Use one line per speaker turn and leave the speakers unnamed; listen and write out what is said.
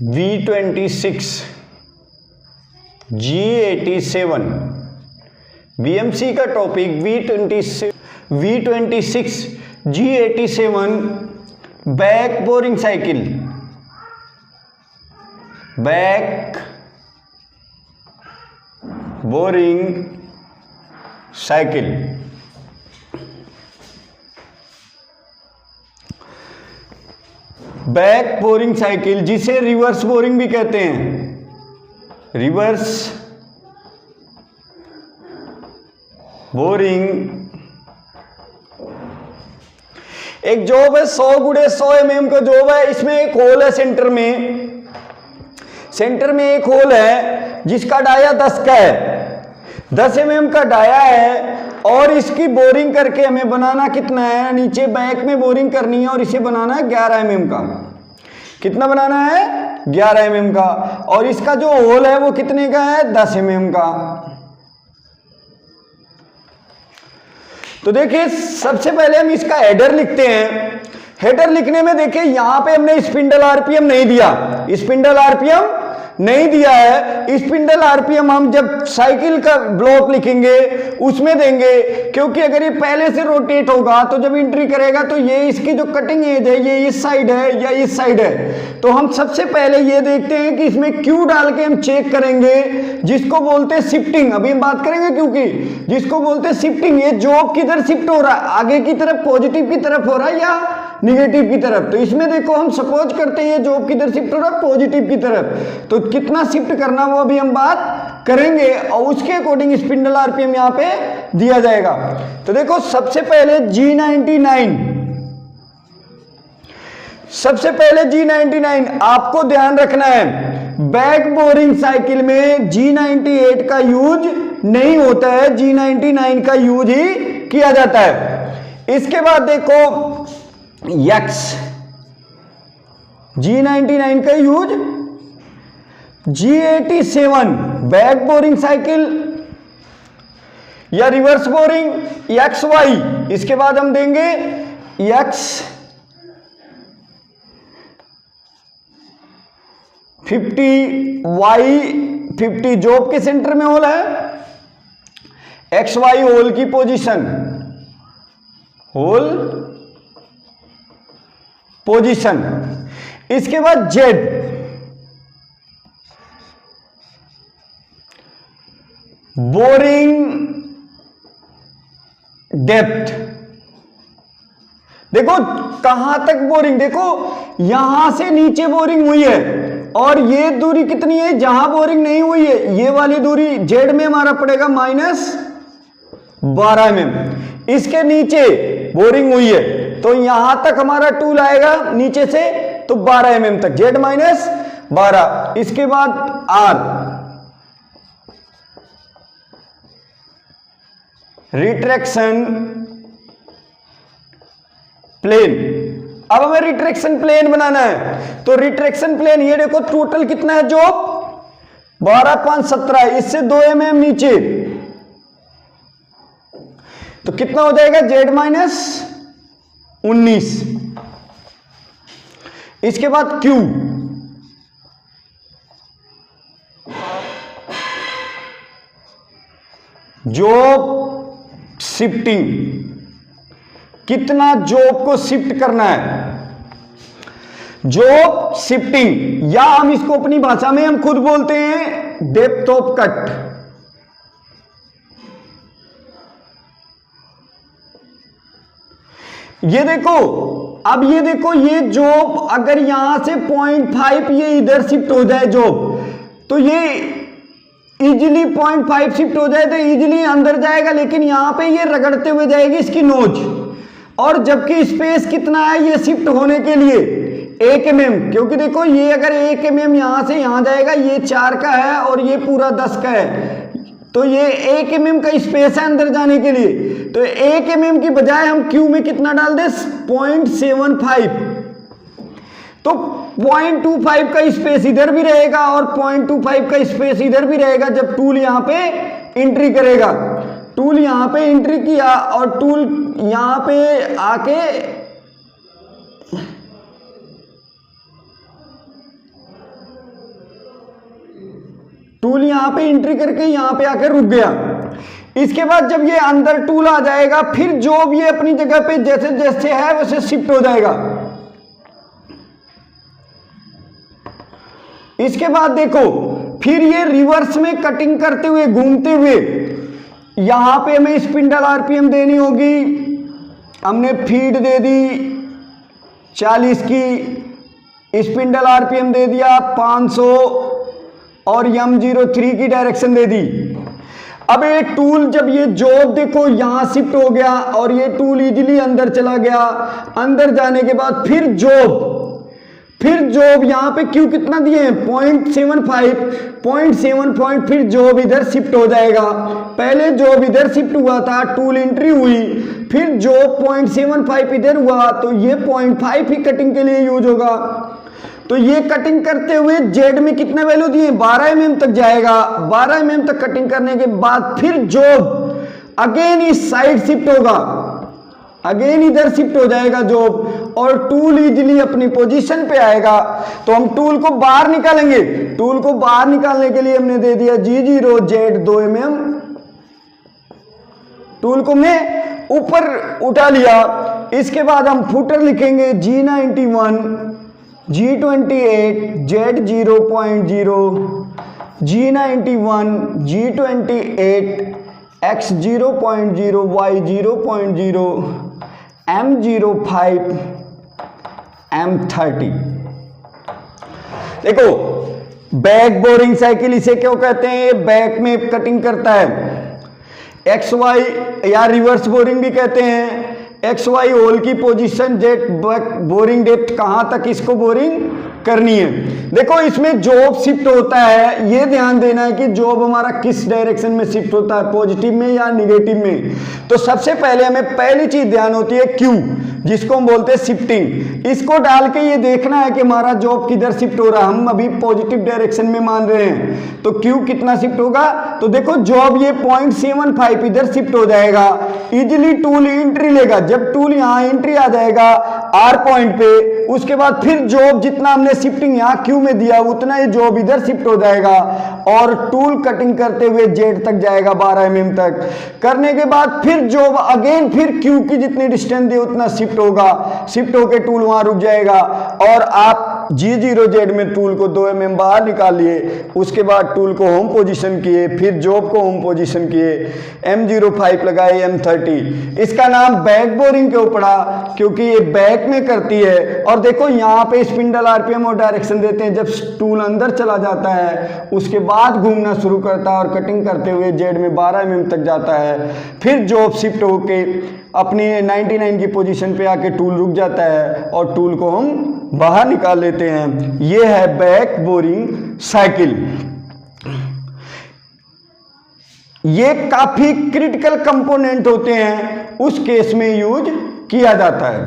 V26 G87 BMC का topic V26 G87 back boring cycle, back boring cycle. Back boring cycle जिसे reverse boring भी कहते हैं, reverse boring. एक job है 100 × 100 mm का जॉब है। इसमें एक होल है सेंटर में एक होल है जिसका डाया 10 का है, 10 mm का डाया है और इसकी बोरिंग करके हमें बनाना कितना है, नीचे बैक में बोरिंग करनी है और इसे बनाना है 11 mm का। कितना बनाना है? 11 mm का। और इसका जो होल है वो कितने का है? 10 mm का। तो देखिए सबसे पहले हम इसका हेडर लिखते हैं। हेडर लिखने में देखिए यहां पे हमने स्पिंडल आरपीएम नहीं दिया, स्पिंडल आरपीएम नहीं दिया है। स्पिंडल आरपीएम हम जब साइकिल का ब्लॉक लिखेंगे उसमें देंगे, क्योंकि अगर ये पहले से रोटेट होगा तो जब एंट्री करेगा तो ये इसकी जो कटिंग एज है ये इस साइड है या इस साइड है। तो हम सबसे पहले ये देखते हैं कि इसमें क्यू डाल के हम चेक करेंगे, जिसको बोलते हैं शिफ्टिंग। अभी हम बात करेंगे क्योंकि जिसको बोलते हैं शिफ्टिंग। ये जॉब किधर शिफ्ट हो रहा है, आगे की तरफ पॉजिटिव की तरफ हो रहा है या निगेटिव की तरफ। तो इसमें देखो हम सपोज करते हैं ये जॉब किधर शिफ्ट हो रहा है, पॉजिटिव की तरफ। तो कितना शिफ्ट करना वो अभी हम बात करेंगे और उसके अकॉर्डिंग स्पिंडल आरपीएम यहां पे दिया जाएगा। तो देखो सबसे पहले G99, सबसे पहले G99 आपको ध्यान रखना है, बैक बोरिंग साइकिल में G98 का यूज नहीं होता है, G99 का यूज ही किया जाता है। इसके बाद देखो X, G99 का use G87 back boring cycle या रिवर्स बोरिंग, XY। इसके बाद हम देंगे X50, Y50 जॉब के सेंटर में होल है, XY होल की पोजीशन, होल पोजीशन। इसके बाद Z, बोरिंग डेप्थ। देखो कहां तक बोरिंग, देखो यहां से नीचे बोरिंग हुई है और ये दूरी कितनी है, जहां बोरिंग नहीं हुई है ये वाली दूरी जेड में हमारा पड़ेगा -12 mm। इसके नीचे बोरिंग हुई है तो यहां तक हमारा टूल आएगा नीचे से तो 12 mm तक, जेड -12। इसके बाद आर, रिट्रैक्शन प्लेन। अब हमें रिट्रैक्शन प्लेन बनाना है तो रिट्रैक्शन प्लेन ये देखो टोटल कितना है जॉब 12, 5, 17, इससे 2 mm नीचे तो कितना हो जाएगा जेड -19। इसके बाद क्यू, जॉब शिफ्टिंग, कितना जॉब को शिफ्ट करना है, जॉब शिफ्टिंग, या हम इसको अपनी भाषा में हम खुद बोलते हैं डेप्थ ऑफ कट। ये देखो, अब ये देखो ये जॉब अगर यहां से 0.5 ये इधर शिफ्ट हो जाए जॉब तो ये इजीली 0.5 शिफ्ट हो जाए तो इजीली अंदर जाएगा, लेकिन यहां पे ये रगड़ते हुए जाएगी इसकी नोच। और जबकि स्पेस कितना है ये शिफ्ट होने के लिए 1 mm, क्योंकि देखो ये अगर 1 mm यहां से यहां जाएगा, ये 4 का है और ये पूरा 10 का है तो ये 1 mm का स्पेस है अंदर जाने के लिए। तो 1 mm की बजाय हम क्यू में कितना डाल दे 0.75, तो 0.25 का स्पेस इधर भी रहेगा और 0.25 का स्पेस इधर भी रहेगा जब टूल यहां पे एंट्री करेगा। टूल यहां पे एंट्री किया और टूल यहां पे आके टूल यहां पे एंट्री करके यहां पे आकर रुक गया। इसके बाद जब ये अंदर टूल आ जाएगा, फिर जॉब ये अपनी जगह पे जैसे जैसे है वैसे शिफ्ट हो जाएगा। इसके बाद देखो फिर ये रिवर्स में कटिंग करते हुए घूमते हुए यहां पे हमें स्पिंडल आरपीएम देनी होगी। हमने फीड दे दी 40 की, स्पिंडल आरपीएम दे दिया 500 और M03 की डायरेक्शन दे दी। अब ये टूल जब ये जॉब देखो यहां शिफ्ट हो गया और ये टूल इजीली अंदर चला गया। अंदर जाने के बाद फिर जॉब यहां पे क्यू कितना दिए हैं 0.75 फिर जॉब इधर शिफ्ट हो जाएगा। पहले जॉब इधर शिफ्ट हुआ था, टूल एंट्री हुई, फिर जॉब 0.75 इधर हुआ, तो ये 0.5 ही कटिंग के लिए यूज होगा। तो ये कटिंग करते हुए जेड में कितना वैल्यू दिए 12 mm तक जाएगा। 12 mm तक कटिंग करने के बाद फिर जॉब अगेन इस साइड शिफ्ट होगा, अगेन इधर शिफ्ट हो जाएगा जॉब और टूल इजीली अपनी पोजीशन पे आएगा। तो हम टूल को बाहर निकालेंगे। टूल को बाहर निकालने के लिए हमने दे दिया G0 Z 2 mm। टूल को मैं ऊपर उठा लिया। इसके बाद हम फुटर लिखेंगे G91 G28 Z0.0 G91 G28 X0.0 Y0.0 M05 M30। देखो बैक बोरिंग साइकिल इसे क्यों कहते हैं, ये बैक में कटिंग करता है। एक्स वाई या रिवर्स बोरिंग भी कहते हैं। एक्स वाई होल की पोजीशन जेट बोरिंग डेप्थ कहां तक इसको बोरिंग करनी है। देखो इसमें जॉब शिफ्ट होता है, ये ध्यान देना है कि जॉब हमारा किस डायरेक्शन में शिफ्ट होता है, पॉजिटिव में या निगेटिव में। तो सबसे पहले हमें पहली चीज ध्यान होती है क्यू, जिसको हम बोलते हैं शिफ्टिंग। इसको डाल के ये देखना है कि हमारा जॉब किधर शिफ्ट हो रहा है। हम अभी पॉजिटिव डायरेक्शन में मान रहे हैं, तो क्यू कितना शिफ्ट होगा, तो देखो जॉब ये 0.75 इधर शिफ्ट हो जाएगा। इजिली टूल एंट्री लेगा। जब टूल यहां एंट्री आ जाएगा आर पॉइंट पे, उसके बाद फिर जॉब जितना हमने शिफ्टिंग यहां क्यू में दिया उतना ही जॉब इधर शिफ्ट हो जाएगा और टूल कटिंग करते हुए जेड तक जाएगा 12 mm तक। करने के बाद फिर जॉब अगेन फिर क्यू की जितनी डिस्टेंस दी उतना शिफ्ट होगा। शिफ्ट होके टूल वहां रुक जाएगा और आप G0Z में टूल को 2 mm बाहर निकाल लिए। उसके बाद टूल को होम पोजीशन किए, फिर जॉब को होम पोजीशन किए, M05 लगाए M30। इसका नाम बैक बोरिंग क्यों पड़ा, क्योंकि ये बैक में करती है। और देखो यहाँ पे स्पिंडल आरपीएम और डायरेक्शन देते हैं। जब टूल अंदर चला जाता है उसके बाद घूमना शुरू करता है और कटिंग करते हुए जेड में 12 mm तक जाता है। फिर जॉब शिफ्ट होके अपनी 99 की पोजीशन पे आके टूल रुक जाता है और टूल को हम बाहर निकाल लेते हैं। ये है बैक बोरिंग साइकिल। ये काफी क्रिटिकल कंपोनेंट होते हैं, उस केस में यूज किया जाता है।